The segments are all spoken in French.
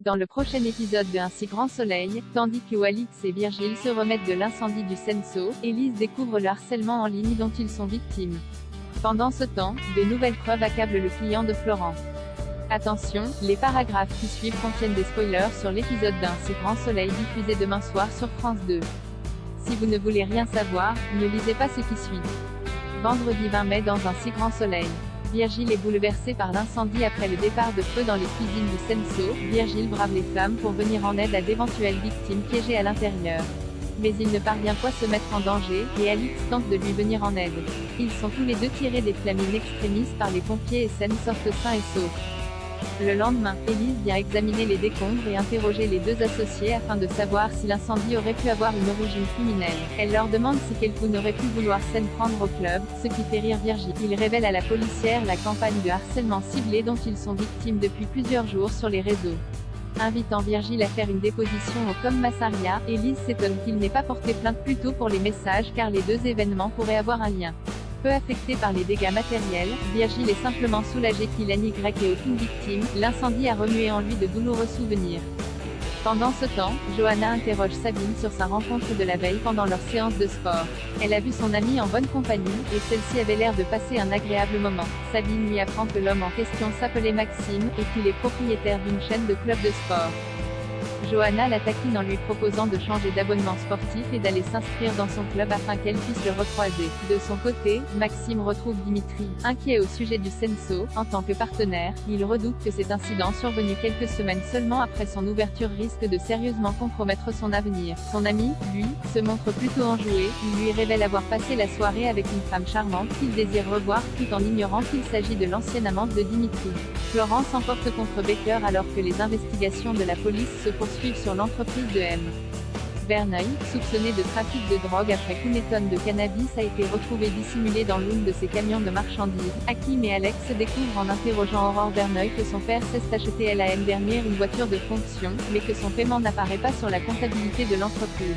Dans le prochain épisode de Un si grand soleil, tandis que Alix et Virgile se remettent de l'incendie du Senso, Élise découvre le harcèlement en ligne dont ils sont victimes. Pendant ce temps, de nouvelles preuves accablent le client de Florent. Attention, les paragraphes qui suivent contiennent des spoilers sur l'épisode d'Un si grand soleil diffusé demain soir sur France 2. Si vous ne voulez rien savoir, ne lisez pas ce qui suit. Vendredi 20 mai dans Un si grand soleil. Virgile est bouleversé par l'incendie après le départ de feu dans les cuisines du Senso. Virgile brave les flammes pour venir en aide à d'éventuelles victimes piégées à l'intérieur. Mais il ne parvient pas à se mettre en danger, et Alix tente de lui venir en aide. Ils sont tous les deux tirés des flammes in extremis par les pompiers et Sen sortent sains et saufs. Le lendemain, Élise vient examiner les décombres et interroger les deux associés afin de savoir si l'incendie aurait pu avoir une origine criminelle. Elle leur demande si quelqu'un n'aurait pu vouloir Sen prendre au club, ce qui fait rire Virgile. Il révèle à la policière la campagne de harcèlement ciblé dont ils sont victimes depuis plusieurs jours sur les réseaux. Invitant Virgile à faire une déposition au commissariat, Élise s'étonne qu'il n'ait pas porté plainte plus tôt pour les messages car les deux événements pourraient avoir un lien. Peu affecté par les dégâts matériels, Virgile est simplement soulagé qu'il n'y ait aucune victime. L'incendie a remué en lui de douloureux souvenirs. Pendant ce temps, Johanna interroge Sabine sur sa rencontre de la veille pendant leur séance de sport. Elle a vu son amie en bonne compagnie, et celle-ci avait l'air de passer un agréable moment. Sabine lui apprend que l'homme en question s'appelait Maxime, et qu'il est propriétaire d'une chaîne de clubs de sport. Johanna la taquine en lui proposant de changer d'abonnement sportif et d'aller s'inscrire dans son club afin qu'elle puisse le recroiser. De son côté, Maxime retrouve Dimitri. Inquiet au sujet du Senso, en tant que partenaire, il redoute que cet incident survenu quelques semaines seulement après son ouverture risque de sérieusement compromettre son avenir. Son ami, lui, se montre plutôt enjoué. Il lui révèle avoir passé la soirée avec une femme charmante qu'il désire revoir, tout en ignorant qu'il s'agit de l'ancienne amante de Dimitri. Florent s'emporte contre Baker alors que les investigations de la police se poursuivent sur l'entreprise de M. Verneuil, soupçonné de trafic de drogue après qu'une tonne de cannabis a été retrouvée dissimulée dans l'une de ses camions de marchandises. Hakim et Alex découvrent en interrogeant Aurore Verneuil que son père cesse d'acheter l'année dernière une voiture de fonction, mais que son paiement n'apparaît pas sur la comptabilité de l'entreprise.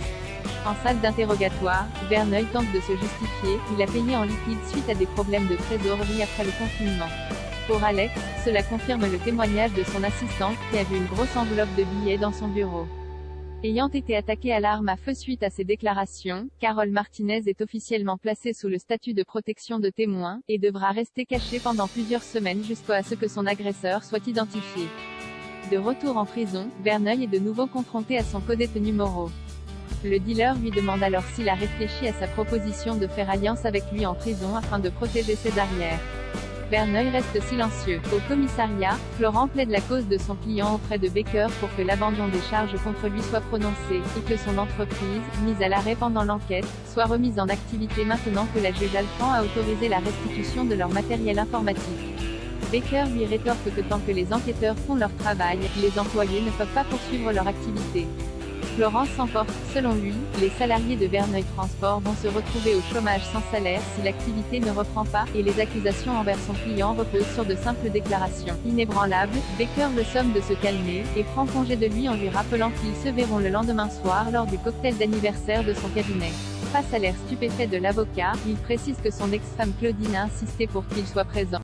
En salle d'interrogatoire, Verneuil tente de se justifier, il a payé en liquide suite à des problèmes de trésorerie après le confinement. Pour Alex, cela confirme le témoignage de son assistante, qui a vu une grosse enveloppe de billets dans son bureau. Ayant été attaquée à l'arme à feu suite à ces déclarations, Carole Martinez est officiellement placée sous le statut de protection de témoin, et devra rester cachée pendant plusieurs semaines jusqu'à ce que son agresseur soit identifié. De retour en prison, Verneuil est de nouveau confronté à son codétenu Moreau. Le dealer lui demande alors s'il a réfléchi à sa proposition de faire alliance avec lui en prison afin de protéger ses arrières. Verneuil reste silencieux. Au commissariat, Florent plaide la cause de son client auprès de Baker pour que l'abandon des charges contre lui soit prononcé, et que son entreprise, mise à l'arrêt pendant l'enquête, soit remise en activité maintenant que la juge Alphand a autorisé la restitution de leur matériel informatique. Baker lui rétorque que tant que les enquêteurs font leur travail, les employés ne peuvent pas poursuivre leur activité. Florent s'emporte. Selon lui, les salariés de Verneuil Transport vont se retrouver au chômage sans salaire si l'activité ne reprend pas, et les accusations envers son client reposent sur de simples déclarations. Inébranlable, Baker le somme de se calmer, et prend congé de lui en lui rappelant qu'ils se verront le lendemain soir lors du cocktail d'anniversaire de son cabinet. Face à l'air stupéfait de l'avocat, il précise que son ex-femme Claudine a insisté pour qu'il soit présent.